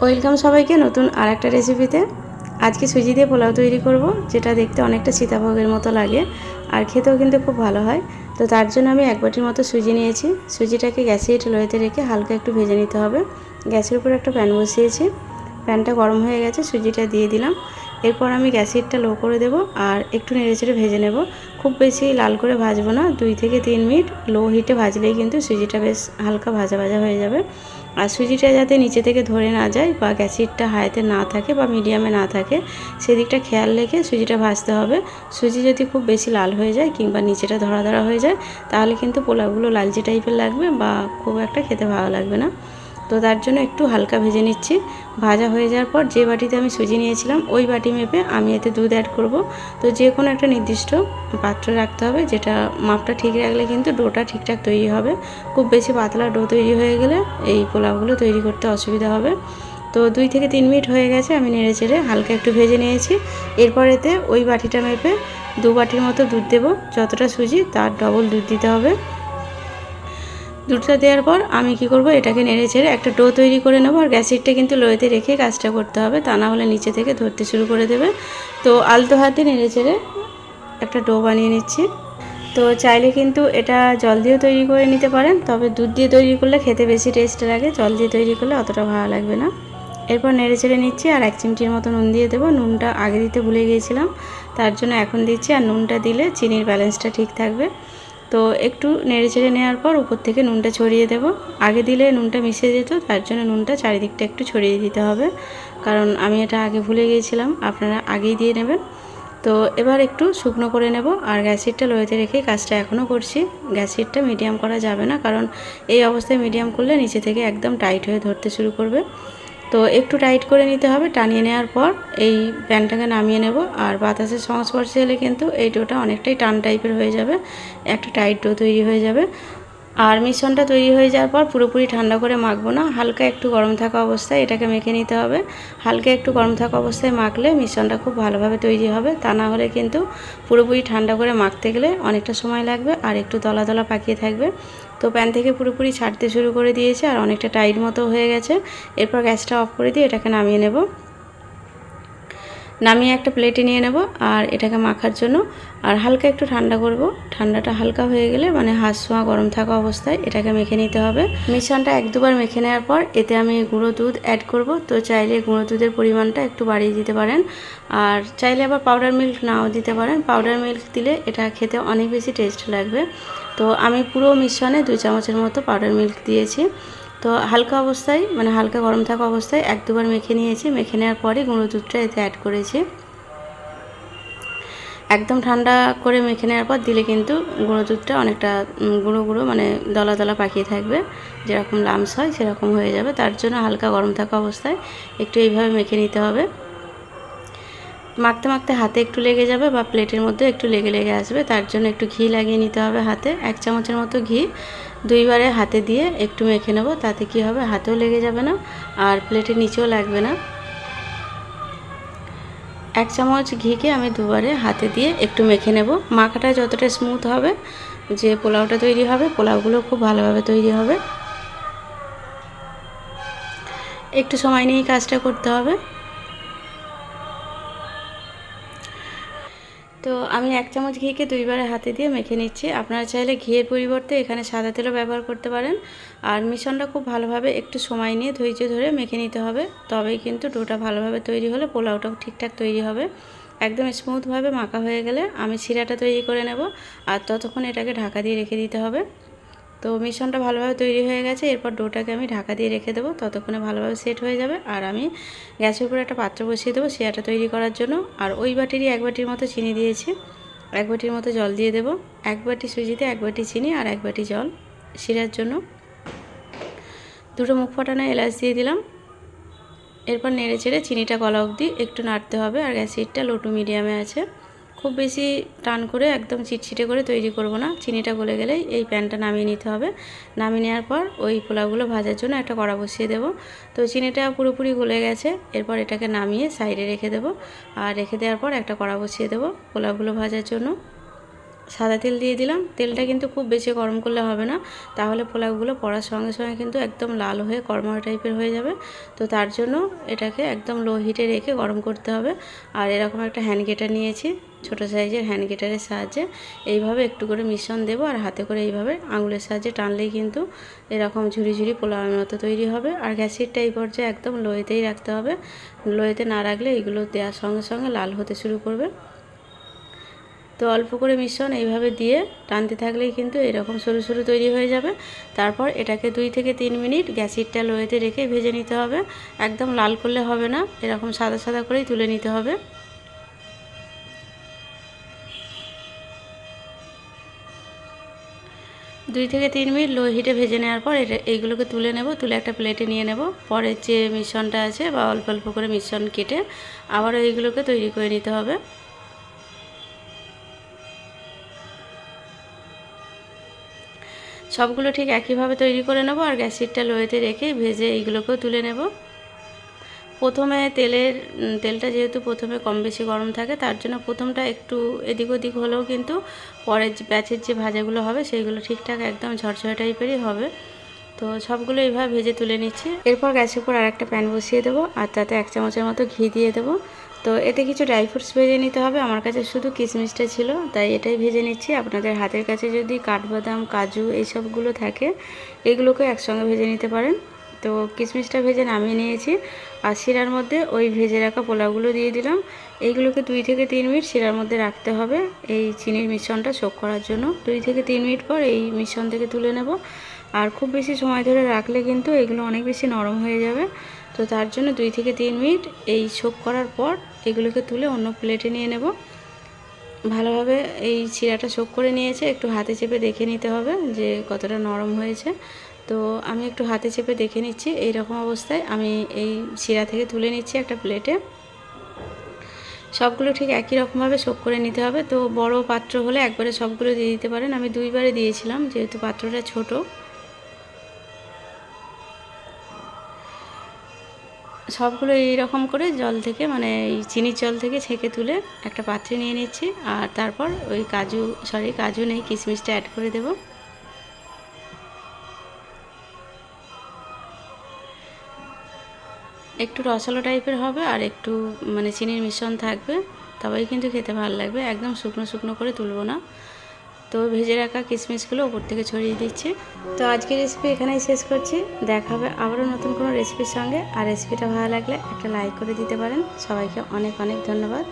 Welcome সবাইকে নতুন আরেকটা রেসিপিতে। আজকে সুজি দিয়ে পোলাও তৈরি করব, যেটা দেখতে অনেকটা সীতাভোগের মতো লাগে আর খেতেও কিন্তু খুব ভালো হয়। তো তার জন্য আমি এক বাটির মতো সুজি নিয়েছি। সুজিটাকে গ্যাসে লোয়েতে রেখে হালকা একটু ভেজে নিতে হবে। গ্যাসের উপর একটা প্যান বসিয়েছি, প্যানটা গরম হয়ে গেছে, সুজিটা দিয়ে দিলাম। এরপর আমি গ্যাসের হিটটা লো করে দেব আর একটু নেড়েচেড়ে ভেজে নেব। খুব বেশি লাল করে ভাজবো না, 2 থেকে 3 মিনিট লো হিটে ভাজলেই কিন্তু সুজিটা বেশ হালকা ভাজা ভাজা হয়ে যাবে। আর সুজিটা যাতে নিচে থেকে ধরে না যায় বা গ্যাসের হিটটা হাইতে না থাকে বা মিডিয়ামে না থাকে, সেদিকটা খেয়াল রেখে সুজিটা ভাজতে হবে। সুজি যদি খুব বেশি লাল হয়ে যায় কিংবা নিচেটা ধরা ধরা হয়ে যায়, তাহলে কিন্তু পোলাওগুলো লালচে টাইপের লাগবে বা খুব একটা খেতে ভালো লাগবে না। তো তার জন্য একটু হালকা ভেজে নিচ্ছি। ভাজা হয়ে যাওয়ার পর যে বাটিতে আমি সুজি নিয়েছিলাম ওই বাটি মেপে আমি এতে দুধ অ্যাড করব। তো যে কোনো একটা নির্দিষ্ট পাত্র রাখতে হবে, যেটা মাপটা ঠিক রাখলে কিন্তু ডোটা ঠিকঠাক তৈরি হবে। খুব বেশি পাতলা ডো তৈরি হয়ে গেলে এই পোলাওগুলো তৈরি করতে অসুবিধা হবে। তো 2 থেকে 3 মিনিট হয়ে গেছে, আমি নেড়ে চেড়ে হালকা একটু ভেজে নিয়েছি। এরপর এতে ওই বাটিটা মেপে 2 বাটির মতো দুধ দেবো। যতটা সুজি তার ডবল দুধ দিতে হবে। দুধটা দেওয়ার পর আমি কি করব, এটাকে নেড়ে ছেড়ে একটা ডো তৈরি করে নেব। আর গ্যাসেরটা কিন্তু লোয়েতে রেখে কাজটা করতে হবে, তা না হলে নিচে থেকে ধরতে শুরু করে দেবে। তো আলতো হাতে নেড়ে ছেড়ে একটা ডো বানিয়ে নিচ্ছি। তো চাইলে কিন্তু এটা জল দিয়েও তৈরি করে নিতে পারেন, তবে দুধ দিয়ে তৈরি করলে খেতে বেশি টেস্ট লাগে, জল দিয়ে তৈরি করলে অতটা ভালো লাগবে না। এরপর নেড়ে চেড়ে নিচ্ছি আর 1 চিমটির মতো নুন দিয়ে দেবো। নুনটা আগে দিতে ভুলে গিয়েছিলাম, তার জন্য এখন দিচ্ছি। আর নুনটা দিলে চিনির ব্যালেন্সটা ঠিক থাকবে। তো একটু নেড়ে চেড়ে নেওয়ার পর উপর থেকে নুনটা ছড়িয়ে দেব। আগে দিলে নুনটা মিশে যেত, তার জন্য নুনটা চারিদিকটা একটু ছড়িয়ে দিতে হবে, কারণ আমি এটা আগে ভুলে গিয়েছিলাম। আপনারা আগেই দিয়ে নেবেন। তো এবার একটু শুকনো করে নেব আর গ্যাস হিটটা লোয়েতে রেখে কাজটা এখনও করছি। গ্যাস হিটটা মিডিয়াম করা যাবে না, কারণ এই অবস্থায় মিডিয়াম করলে নিচে থেকে একদম টাইট হয়ে ধরতে শুরু করবে। তো একটু টাইট করে নিতে হবে। টানিয়ে নেওয়ার পর এই প্যানটাকে নামিয়ে নেব। আর বাতাসের সংস্পর্শে এলে কিন্তু এই ডোটা অনেকটাই টান টাইপের হয়ে যাবে, একটা টাইট ডো তৈরি হয়ে যাবে। আর মিশ্রণটা তৈরি হয়ে যাওয়ার পর পুরোপুরি ঠান্ডা করে মাখবো না, হালকা একটু গরম থাকা অবস্থায় এটাকে মেখে নিতে হবে। হালকা একটু গরম থাকা অবস্থায় মাখলে মিশ্রণটা খুব ভালোভাবে তৈরি হবে, তা না হলে কিন্তু পুরোপুরি ঠান্ডা করে মাখতে গেলে অনেকটা সময় লাগবে আর একটু দলা দলা পাকিয়ে থাকবে। তো প্যান থেকে পুরোপুরি ছাড়তে শুরু করে দিয়েছে আর অনেকটা টাইট মতো হয়ে গেছে। এরপর গ্যাসটা অফ করে দিয়ে এটাকে নামিয়ে নেব। নামিয়ে একটা প্লেটে নিয়ে নেব আর এটাকে মাখার জন্য আর হালকা একটু ঠান্ডা করব। ঠান্ডাটা হালকা হয়ে গেলে মানে হাত ছোঁয়া গরম থাকা অবস্থায় এটাকে মেখে নিতে হবে। মিশ্রণটা 1-2 বার মেখে নেওয়ার পর এতে আমি গুঁড়ো দুধ অ্যাড করব। তো চাইলে গুঁড়ো দুধের পরিমাণটা একটু বাড়িয়ে দিতে পারেন, আর চাইলে আবার পাউডার মিল্ক নাও দিতে পারেন। পাউডার মিল্ক দিলে এটা খেতে অনেক বেশি টেস্ট লাগবে। তো আমি পুরো মিশ্রণে 2 চামচের মতো পাউডার মিল্ক দিয়েছি। তো হালকা অবস্থায় মানে হালকা গরম থাকা অবস্থায় 1-2 বার মেখে নিয়েছি। মেখে নেওয়ার পরে গুঁড়ো দুধটা এতে অ্যাড করেছি। একদম ঠান্ডা করে মেখে নেওয়ার পর দিলে কিন্তু গুঁড়ো দুধটা অনেকটা গুঁড়ো গুঁড়ো মানে দলা দলা পাকিয়ে থাকবে, যেরকম লামস হয় সেরকম হয়ে যাবে। তার জন্য হালকা গরম থাকা অবস্থায় একটু এইভাবে মেখে নিতে হবে। মাখতে মাখতে হাতে একটু লেগে যাবে বা প্লেটের মধ্যে একটু লেগে লেগে আসবে, তার জন্য একটু ঘি লাগিয়ে নিতে হবে হাতে। 1 চামচের মতো ঘি 2 বারে হাতে দিয়ে একটু মেখে নেব। তাতে কি হবে, হাতেও লেগে যাবে না আর প্লেটের নিচেও লাগবে না। 1 চামচ ঘিকে আমি 2 বারে হাতে দিয়ে একটু মেখে নেব। মাখাটা যতটা স্মুথ হবে, যে পোলাওটা তৈরি হবে, পোলাওগুলো খুব ভালোভাবে তৈরি হবে। একটু সময় নিয়ে কাজটা করতে হবে। তো আমি 1 চামচ ঘিকে 2 বারে হাতে দিয়ে মেখে নিচ্ছি। আপনারা চাইলে ঘিয়ের পরিবর্তে এখানে সাদা তেলও ব্যবহার করতে পারেন। আর মিশ্রণটা খুব ভালোভাবে একটু সময় নিয়ে ধৈর্য ধরে মেখে নিতে হবে, তবেই কিন্তু ডোটা ভালোভাবে তৈরি হলে পোলাওটাও ঠিকঠাক তৈরি হবে। একদম স্মুথভাবে মাখা হয়ে গেলে আমি শিরাটা তৈরি করে নেব, আর ততক্ষণ এটাকে ঢাকা দিয়ে রেখে দিতে হবে। তো মিশ্রণটা ভালোভাবে তৈরি হয়ে গেছে। এরপর ডোটাকে আমি ঢাকা দিয়ে রেখে দেবো, ততক্ষণে ভালোভাবে সেট হয়ে যাবে। আর আমি গ্যাসের উপরে একটা পাত্র বসিয়ে দেবো শিরাটা তৈরি করার জন্য। আর ওই বাটিরই 1 বাটির মতো চিনি দিয়েছি, 1 বাটির মতো জল দিয়ে দেবো। 1 বাটি সুজিতে 1 বাটি চিনি আর 1 বাটি জল শিরার জন্য। 2টো মুখ ফাটানো এলাচ দিয়ে দিলাম। এরপর নেড়ে চেড়ে চিনিটা গলা অবধি একটু নাড়তে হবে। আর গ্যাস হিটটা লো টু মিডিয়ামে আছে। খুব বেশি টান করে একদম চিটচিটে করে তৈরি করব না। চিনিটা গলে গেলেই এই প্যানটা নামিয়ে নিতে হবে। নামিয়ে নেওয়ার পর ওই পোলাওগুলো ভাজার জন্য একটা কড়া বসিয়ে দেব। তো চিনিটা পুরোপুরি গলে গেছে। এরপর এটাকে নামিয়ে সাইডে রেখে দেব। আর রেখে দেওয়ার পর একটা কড়া বসিয়ে দেব পোলাওগুলো ভাজার জন্য। সাদা তেল দিয়ে দিলাম। তেলটা কিন্তু খুব বেশি গরম করলে হবে না, তাহলে পোলাওগুলো পড়ার সঙ্গে সঙ্গে কিন্তু একদম লাল হয়ে কড়মড়া টাইপের হয়ে যাবে। তো তার জন্য এটাকে একদম লো হিটে রেখে গরম করতে হবে। আর এরকম একটা হ্যান্ড গ্রেটার নিয়েছি, ছোটো সাইজের হ্যান্ড গ্রেটারের সাহায্যে এইভাবে একটু করে মিশ্রণ দেবো, আর হাতে করে এইভাবে আঙুলের সাহায্যে টানলেই কিন্তু এরকম ঝুরি ঝুরি পোলাওয়ের মতো তৈরি হবে। আর গ্যাসেরটা এই পর্যায়ে একদম লোয়েতেই রাখতে হবে, লোয়েতে না রাখলে এগুলো দেওয়ার সঙ্গে সঙ্গে লাল হতে শুরু করবে। তো অল্প করে মিশ্রণ এইভাবে দিয়ে টানতে থাকলেই কিন্তু এরকম সরু সরু তৈরি হয়ে যাবে। তারপর এটাকে 2 থেকে 3 মিনিট গ্যাসেরটা লোয়েতে রেখে ভেজে নিতে হবে। একদম লাল করলে হবে না, এরকম সাদা সাদা করেই তুলে নিতে হবে। দুই থেকে 3 মিনিট লো হিটে ভেজে নেওয়ার পর এইগুলোকে তুলে নেব, তুলে একটা প্লেটে নিয়ে নেব। পরে যে মিশ্রণটা আছে বা অল্প অল্প করে মিশ্রণ কেটে আবারও এইগুলোকে তৈরি করে নিতে হবে। সবগুলো ঠিক একইভাবে তৈরি করে নেব, আর গ্যাসেরটা লোয়েতে রেখে ভেজে এইগুলোকেও তুলে নেব। প্রথমে তেলটা যেহেতু প্রথমে কম বেশি গরম থাকে, তার জন্য প্রথমটা একটু এদিক ওদিক হলেও কিন্তু পরের ব্যাচের যে ভাজাগুলো হবে সেইগুলো ঠিকঠাক একদম ঝরঝরে টাইপেরই হবে। তো সবগুলো এইভাবে ভেজে তুলে নিচ্ছি। এরপর গ্যাসের উপর আরেকটা প্যান বসিয়ে দেবো, আর তাতে 1 চামচের মতো ঘি দিয়ে দেবো। তো এতে কিছু ড্রাই ফ্রুটস ভেজে নিতে হবে। আমার কাছে শুধু কিশমিশটা ছিল, তাই এটাই ভেজে নিচ্ছি। আপনাদের হাতের কাছে যদি কাঠবাদাম, কাজু এইসবগুলো থাকে, এগুলোকে একসঙ্গে ভেজে নিতে পারেন। তো কিশমিশটা ভেজে নামিয়ে নিয়েছি, আর শিরার মধ্যে ওই ভেজে রাখা পোলাওগুলো দিয়ে দিলাম। এইগুলোকে 2 থেকে 3 মিনিট শিরার মধ্যে রাখতে হবে এই চিনির মিশ্রণটা শোক করার জন্য। 2 থেকে 3 মিনিট পর এই মিশ্রণ থেকে তুলে নেব। আর খুব বেশি সময় ধরে রাখলে কিন্তু এগুলো অনেক বেশি নরম হয়ে যাবে। তো তার জন্য 2 থেকে 3 মিনিট এই শোক করার পর এগুলোকে তুলে অন্য প্লেটে নিয়ে নেব। ভালোভাবে এই শিরাটা শোক করে নিয়েছে, একটু হাতে চেপে দেখে নিতে হবে যে কতটা নরম হয়েছে। তো আমি একটু হাতে চেপে দেখে নিচ্ছি। এই রকম অবস্থায় আমি এই শিরা থেকে তুলে নিচ্ছি একটা প্লেটে। সবগুলো ঠিক একই রকমভাবে শোক করে নিতে হবে। তো বড় পাত্র হলে একবারে সবগুলো দিয়ে দিতে পারেন, আমি 2 বারে দিয়েছিলাম যেহেতু পাত্রটা ছোট। সবগুলো এই রকম করে জল থেকে, মানে এই চিনির জল থেকে ছেঁকে তুলে একটা পাত্রে নিয়ে নিচ্ছি। আর তারপর ওই কাজু নেই, কিশমিশটা অ্যাড করে দেব। একটু রসালো টাইপের হবে, আর একটু মানে চিনির মিশ্রণ থাকবে, তবেই কিন্তু খেতে ভালো লাগবে। একদম শুকনো শুকনো করে তুলবো না। তো ভেজে রাখা কিশমিশগুলো ওপর থেকে ছড়িয়ে দিচ্ছি। তো আজকের রেসিপি এখানেই শেষ করছি। দেখা হবে আবারও নতুন কোনো রেসিপির সঙ্গে। আর রেসিপিটা ভালো লাগলে একটা লাইক করে দিতে পারেন। সবাইকে অনেক অনেক ধন্যবাদ।